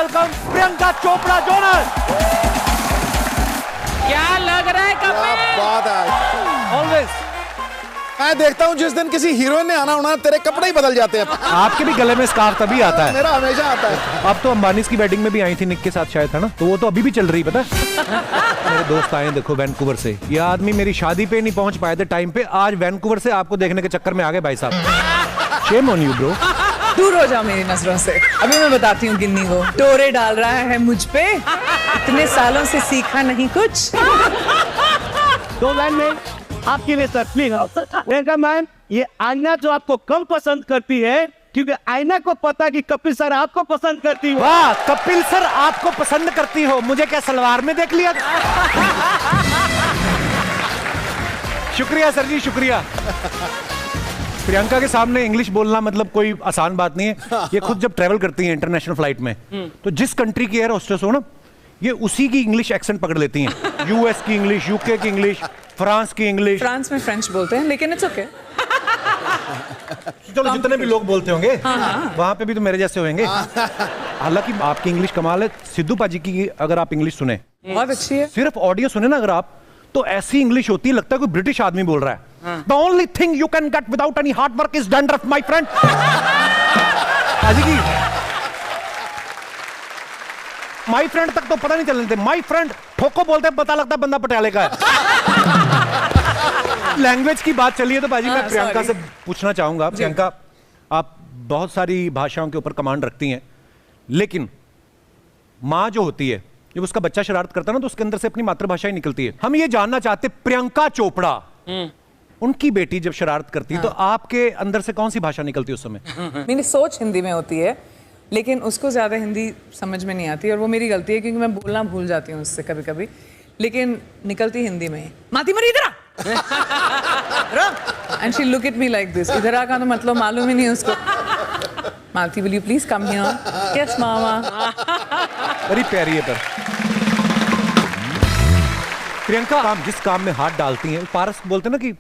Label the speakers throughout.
Speaker 1: Welcome Priyanka Chopra Jonas.
Speaker 2: क्या लग रहा है कपिल?
Speaker 3: क्या बात है।
Speaker 1: ऑलवेज
Speaker 3: मैं देखता हूँ जिस दिन किसी हीरोइन ने आना होना तेरे कपड़े ही बदल जाते हैं।
Speaker 1: आपके भी गले में स्कार्फ तभी आता है।
Speaker 3: मेरा हमेशा आता है।
Speaker 1: अब तो अंबानी की वेडिंग में भी आई थी निक के साथ शायद, है ना? तो वो तो अभी भी चल रही, पता है? मेरे दोस्त आए देखो वैंकूवर से, ये आदमी मेरी शादी पे नहीं पहुंच पाए थे टाइम पे, आज वैंकूवर से आपको देखने के चक्कर में आ गए भाई साहब। Shame on you bro.
Speaker 4: दूर हो जाओ मेरी नजरों से। अभी मैं बताती हूँ गिन्नी को, टोरे डाल रहा है मुझ पे, इतने सालों से सीखा नहीं कुछ।
Speaker 5: तो मैम आपके लिए सर प्लीज प्रियंका मैम, ये आईना जो आपको कम पसंद करती है, क्योंकि आईना को पता कि कपिल सर आपको पसंद करती हो।
Speaker 1: वाह, कपिल सर आपको पसंद करती हो, मुझे क्या सलवार में देख लिया? शुक्रिया सर जी, शुक्रिया। प्रियंका के सामने इंग्लिश बोलना मतलब कोई आसान बात नहीं है। ये खुद जब ट्रैवल करती हैं इंटरनेशनल फ्लाइट में, तो जिस कंट्री की एयर होस्टेस हो ना, ये उसी की इंग्लिश एक्सेंट पकड़ लेती हैं। यूएस की इंग्लिश, यूके की इंग्लिश, फ्रांस की इंग्लिश।
Speaker 4: फ्रांस में फ्रेंच बोलते हैं, लेकिन इट्स ओके।
Speaker 1: चलो जितने भी लोग बोलते होंगे वहां पे भी तो मेरे जैसे होंगे। हालांकि आपकी इंग्लिश कमाल है। सिद्धू पाजी की अगर आप इंग्लिश सुने,
Speaker 4: बहुत अच्छी है।
Speaker 1: सिर्फ ऑडियो सुने ना अगर आप, तो ऐसी इंग्लिश होती है लगता है कोई ब्रिटिश आदमी बोल रहा है। The only thing you can get without any hard work is dandruff my friend. पाजी की माय फ्रेंड तक तो पता नहीं चलने देते, माय फ्रेंड ठोको बोलते हैं, पता लगता है बंदा पटियाले का है। लैंग्वेज की बात चली है तो बाजी मैं प्रियंका से पूछना चाहूंगा। प्रियंका, आप बहुत सारी भाषाओं के ऊपर कमांड रखती हैं, लेकिन माँ जो होती है, जब उसका बच्चा शरारत करता है ना, तो उसके अंदर से अपनी मातृभाषा ही निकलती है। हम ये जानना चाहते प्रियंका चोपड़ा, उनकी बेटी जब शरारत करती है तो आपके अंदर से कौन सी भाषा निकलती है उस समय?
Speaker 4: मेरी सोच हिंदी में होती है, लेकिन उसको ज्यादा हिंदी समझ में नहीं आती, और वो मेरी गलती है क्योंकि मैं बोलना भूल जाती हूँ उससे कभी कभी, लेकिन निकलती हिंदी में ही। माती मरी इधर आ। And she'll look at me like this. इधर आ का तो मतलब मालूम ही नहीं उसको। मालती, will you please come here? Yes, मामा।
Speaker 1: बड़ी प्यारी है। पर प्रियंका, आप जिस काम में हाथ डालती हैं, पारस बोलते हैं ना कि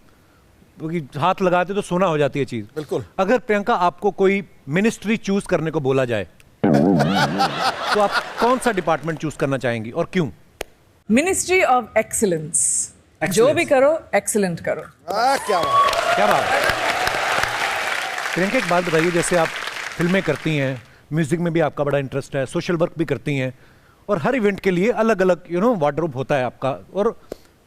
Speaker 1: हाथ लगाते तो सोना हो जाती है चीज।
Speaker 3: बिल्कुल।
Speaker 1: अगर प्रियंका आपको कोई मिनिस्ट्री चूज करने को बोला जाए तो आप कौन सा डिपार्टमेंट चूज करना चाहेंगी और क्यों?
Speaker 4: Ministry of excellence. जो भी करो एक्सीलेंट करो।
Speaker 3: क्या बात,
Speaker 1: क्या बात है। प्रियंका, एक बात बताइए, जैसे आप फिल्में करती हैं, म्यूजिक में भी आपका बड़ा इंटरेस्ट है, सोशल वर्क भी करती हैं, और हर इवेंट के लिए अलग अलग वार्डरोब होता है आपका, और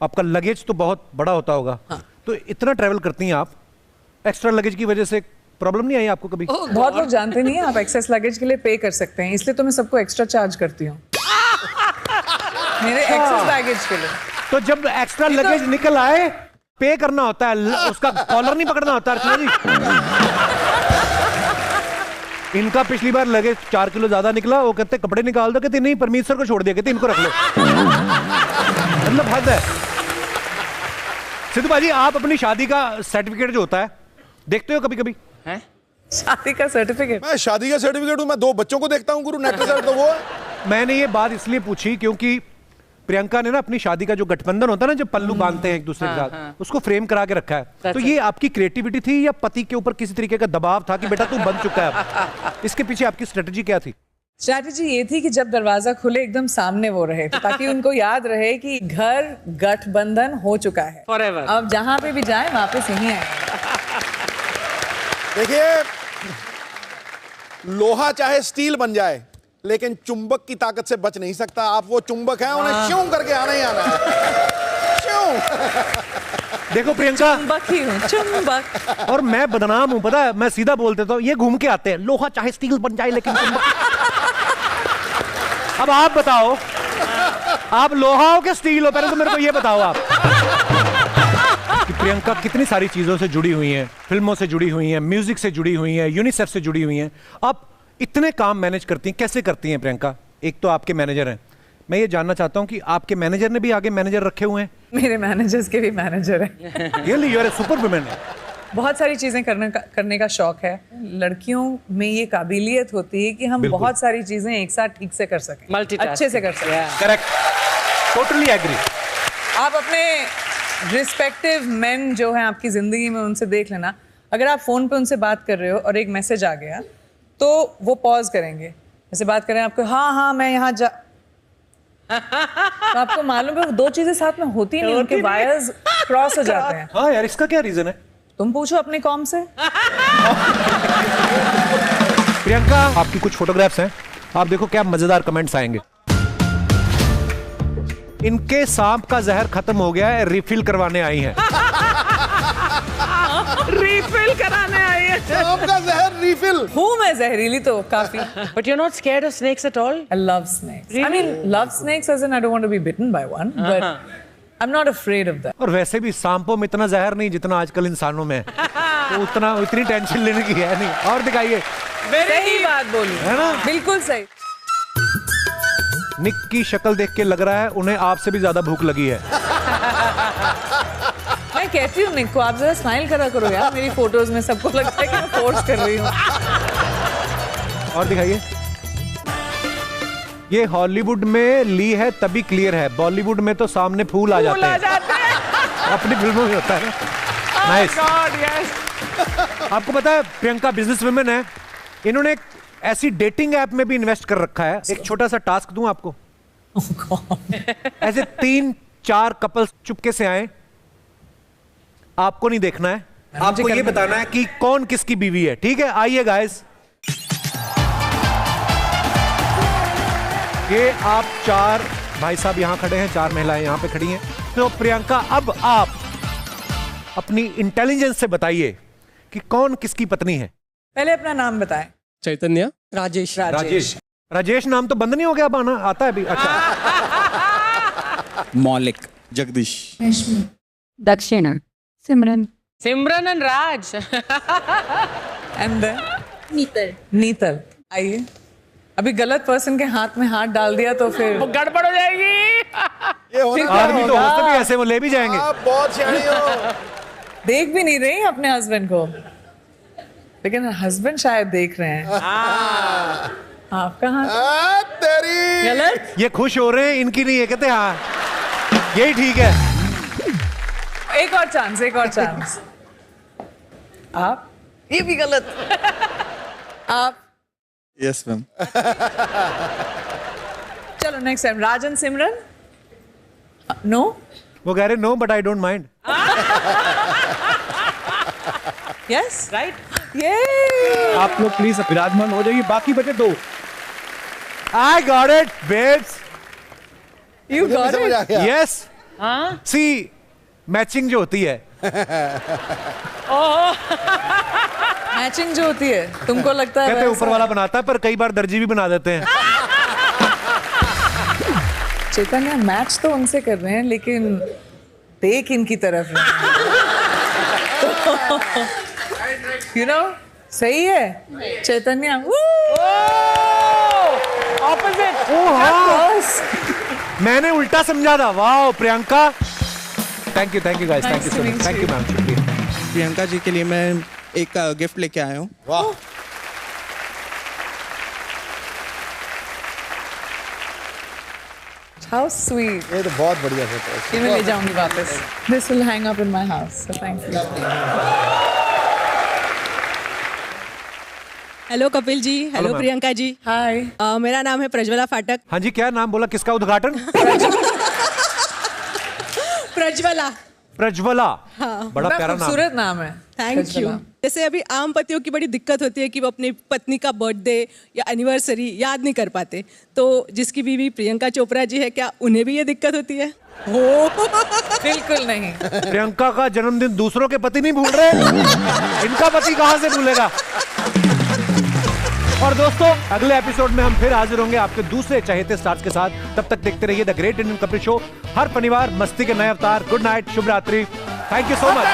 Speaker 1: आपका लगेज तो बहुत बड़ा होता होगा। हाँ। तो इतना ट्रैवल करती हैं आप, एक्स्ट्रा लगेज की वजह से प्रॉब्लम नहीं आई आपको कभी?
Speaker 4: बहुत लोग जानते नहीं है आप एक्सेस लगेज के लिए पे कर सकते हैं, इसलिए तो मैं सबको एक्स्ट्रा चार्ज करती हूँ मेरे एक्सेस बैगेज के लिए।
Speaker 1: तो जब एक्स्ट्रा लगेज निकल आए, पे करना होता है, उसका कॉलर नहीं पकड़ना होता। अर्चना जी, इनका पिछली बार लगेज 4 किलो ज्यादा निकला, वो कहते कपड़े निकाल दो, कहते नहीं परमीत सर को छोड़ दिया, कहते इनको रख लो। मतलब हद है। सिद्धू भाजी, आप अपनी शादी का सर्टिफिकेट जो होता है देखते हो कभी कभी?
Speaker 2: हैं?
Speaker 4: शादी का सर्टिफिकेट?
Speaker 3: मैं शादी का सर्टिफिकेट हूँ, मैं 2 बच्चों को देखता हूँ गुरु, नेकलेस तो वो है।
Speaker 1: मैंने ये बात इसलिए पूछी क्योंकि प्रियंका ने ना अपनी शादी का जो गठबंधन होता है ना, जब पल्लू बांधते हैं एक दूसरे के साथ, उसको फ्रेम करा के रखा है। तो ये आपकी क्रिएटिविटी थी या पति के ऊपर किसी तरीके का दबाव था कि बेटा तू बन चुका है अब? इसके पीछे आपकी स्ट्रेटजी क्या थी?
Speaker 4: स्ट्रैटेजी ये थी कि जब दरवाजा खुले एकदम सामने वो रहे, ताकि उनको याद रहे कि घर गठबंधन हो चुका है
Speaker 2: Forever।
Speaker 4: अब जहां पे भी जाए वापस यहीं आए।
Speaker 3: देखिए, लोहा चाहे स्टील बन जाए, लेकिन चुंबक की ताकत से बच नहीं सकता। आप वो चुंबक हैं, उन्हें श्यों करके आना ही आना है। श्यों।
Speaker 1: देखो प्रियंका,
Speaker 4: चुंबक ही हूँ, चुंबक।
Speaker 1: और मैं बदनाम हूं, पता है, मैं सीधा बोल देता हूं, ये घूम के आते हैं, लोहा चाहे स्टील बन जाए लेकिन चुंबक। अब आप बताओ, आप लोहा हो कि स्टील हो? पहले तो मेरे को ये बताओ आप कि प्रियंका कितनी सारी चीजों से जुड़ी हुई हैं, फिल्मों से जुड़ी हुई हैं, म्यूजिक से जुड़ी हुई हैं, यूनिसेफ से जुड़ी हुई हैं। आप इतने काम मैनेज करती हैं, कैसे करती हैं प्रियंका? एक तो आपके मैनेजर हैं, मैं ये जानना चाहता हूं कि आपके मैनेजर ने भी आगे मैनेजर रखे हुए हैं?
Speaker 4: मेरे मैनेजर्स के भी मैनेजर हैं।
Speaker 1: Really you are a super woman.
Speaker 4: बहुत सारी चीजें करने का शौक है। लड़कियों में ये काबिलियत होती है कि हम बहुत सारी चीजें एक साथ ठीक से कर सकें, अच्छे से कर सकें।
Speaker 1: Correct, totally agree.
Speaker 4: आप अपने रिस्पेक्टिव मेन जो हैं आपकी जिंदगी में, उनसे देख लेना, अगर आप फोन पे उनसे बात कर रहे हो और एक मैसेज आ गया तो वो पॉज करेंगे, ऐसे बात करें आपको, हाँ मैं यहाँ जा तो आपको मालूम है वो दो चीजें साथ में होती नहीं, उनके वायर्स क्रॉस हो जाते हैं।
Speaker 1: हाँ यार, इसका क्या रीजन है?
Speaker 4: तुम पूछो अपनी कॉम से।
Speaker 1: प्रियंका, आपकी कुछ फोटोग्राफ्स हैं, आप देखो क्या मजेदार कमेंट्स आएंगे। इनके सांप का जहर खत्म हो गया है, रिफिल करवाने आई हैं।
Speaker 4: रिफिल कराने आई है।
Speaker 3: सांप का जहर रिफिल।
Speaker 4: हूँ मैं जहरीली तो काफी।
Speaker 2: But you're not scared of snakes at all?
Speaker 4: I love snakes. I mean, love snakes as in I don't want to be bitten by one, but I'm not afraid of that.
Speaker 1: और वैसे भी सांपों में इतना जहर नहीं जितना आजकल इंसानों में है, तो इतनी टेंशन लेने की है नहीं। और दिखाइए।
Speaker 4: सही बात बोली
Speaker 1: है ना?
Speaker 4: बिल्कुल सही।
Speaker 1: निक की शक्ल देख के लग रहा है उन्हें आपसे भी ज्यादा भूख लगी है।
Speaker 4: मैं कहती हूँ निक को, आप जरा स्माइल करा करो यार, मेरी फोटोज में सबको लगता है कि मैं फोर्स कर रही हूँ।
Speaker 1: और दिखाइए। ये हॉलीवुड में ली है तभी क्लियर है, बॉलीवुड में तो सामने फूल आ जाते हैं। अपनी फिल्मों में होता है। नाइस। आपको पता है प्रियंका बिजनेस वुमेन है, इन्होंने एक ऐसी डेटिंग ऐप में भी इन्वेस्ट कर रखा है। एक छोटा सा टास्क दूं आपको। ऐसे 3-4 कपल्स चुपके से आए, आपको नहीं देखना है, आपको ये बताना है कि कौन किसकी बीवी है। ठीक है, आइए गाइस। ये आप 4 भाई साहब यहां खड़े हैं, 4 महिलाएं यहां पे खड़ी हैं। तो प्रियंका, अब आप अपनी इंटेलिजेंस से बताइए कि कौन किसकी पत्नी है।
Speaker 4: पहले अपना नाम बताएं।
Speaker 6: चैतन्य।
Speaker 2: Rajesh.
Speaker 1: राजेश नाम तो बंद नहीं हो गया, अब आना आता है अभी। अच्छा।
Speaker 6: Maulik. Jagdish.
Speaker 7: Dakshina. Simran.
Speaker 2: Simran and Raj.
Speaker 4: And then Neetal. आइए, अभी गलत पर्सन के हाथ में हाथ डाल दिया तो फिर
Speaker 2: गड़बड़ हो जाएगी।
Speaker 3: ये होना
Speaker 1: आदमी तो होते भी ऐसे, वो ले भी जाएंगे।
Speaker 3: आप बहुत सियाणी हो।
Speaker 4: देख भी नहीं रही अपने हस्बैंड को, लेकिन हस्बैंड शायद देख रहे हैं। आपका हाथ
Speaker 3: तेरी
Speaker 4: गलत।
Speaker 1: ये खुश हो रहे हैं, इनकी नहीं है, कहते हाँ यही ठीक है।
Speaker 4: एक और चांस, एक और चांस। आप, ये भी गलत। आप,
Speaker 6: यस मैम।
Speaker 4: चलो next time. Rajan Simran. No,
Speaker 1: वो कह रहे no but I don't mind.
Speaker 4: Yes
Speaker 2: Right?
Speaker 4: ये
Speaker 5: आप लोग प्लीज विराजमान हो जाइए, बाकी बचे 2।
Speaker 1: I got it babes.
Speaker 4: You got
Speaker 3: समझ आ
Speaker 4: इट।
Speaker 3: गया।
Speaker 1: यस, सी मैचिंग जो होती है,
Speaker 4: मैचिंग जो होती है, तुमको लगता है
Speaker 1: कहते हैं
Speaker 4: वैसा?
Speaker 1: ऊपर वाला बनाता है, पर कई बार दर्जी भी बना देते हैं।
Speaker 4: चैतन्य मैच तो उनसे कर रहे हैं, लेकिन देख इनकी तरफ यू नो, सही है चैतन्य।
Speaker 2: Opposite.
Speaker 1: मैंने उल्टा समझा था। वाह Priyanka, thank you guys, thank you so much, thank you ma'am, शुक्रिया।
Speaker 6: प्रियंका जी के लिए मैं एक गिफ्ट लेके आया हूँ।
Speaker 3: वाह,
Speaker 4: हाउ स्वीट।
Speaker 3: ये तो बहुत बढ़िया फोटो है।
Speaker 4: ये मैं ले जाऊंगी वापस। This will hang up in my house, so thank you.
Speaker 8: Hello Kapil ji, hello
Speaker 1: ma'am.
Speaker 8: Priyanka ji.
Speaker 4: Hi.
Speaker 8: मेरा नाम है प्रज्वला फाटक।
Speaker 1: हाँ जी, क्या नाम बोला, किसका उद्घाटन?
Speaker 8: प्रज्वला।
Speaker 1: प्रज्वला।
Speaker 8: हाँ।
Speaker 1: बड़ा प्यारा नाम।
Speaker 4: खूबसूरत नाम है।
Speaker 8: Thank you. जैसे अभी आम पतियों की बड़ी दिक्कत होती है कि वो अपनी पत्नी का बर्थडे या एनिवर्सरी याद नहीं कर पाते, तो जिसकी बीवी प्रियंका चोपड़ा जी है, क्या उन्हें भी ये दिक्कत होती है?
Speaker 4: बिल्कुल नहीं।
Speaker 1: प्रियंका का जन्मदिन दूसरों के पति नहीं भूल रहे, इनका पति कहां से भूलेगा। और दोस्तों, अगले एपिसोड में हम फिर हाजिर होंगे आपके दूसरे चहेते स्टार्स के साथ। तब तक देखते रहिए The Great Indian Kapil Show, हर शनिवार मस्ती के नए अवतार। गुड नाइट, शुभ रात्रि, थैंक यू सो मच।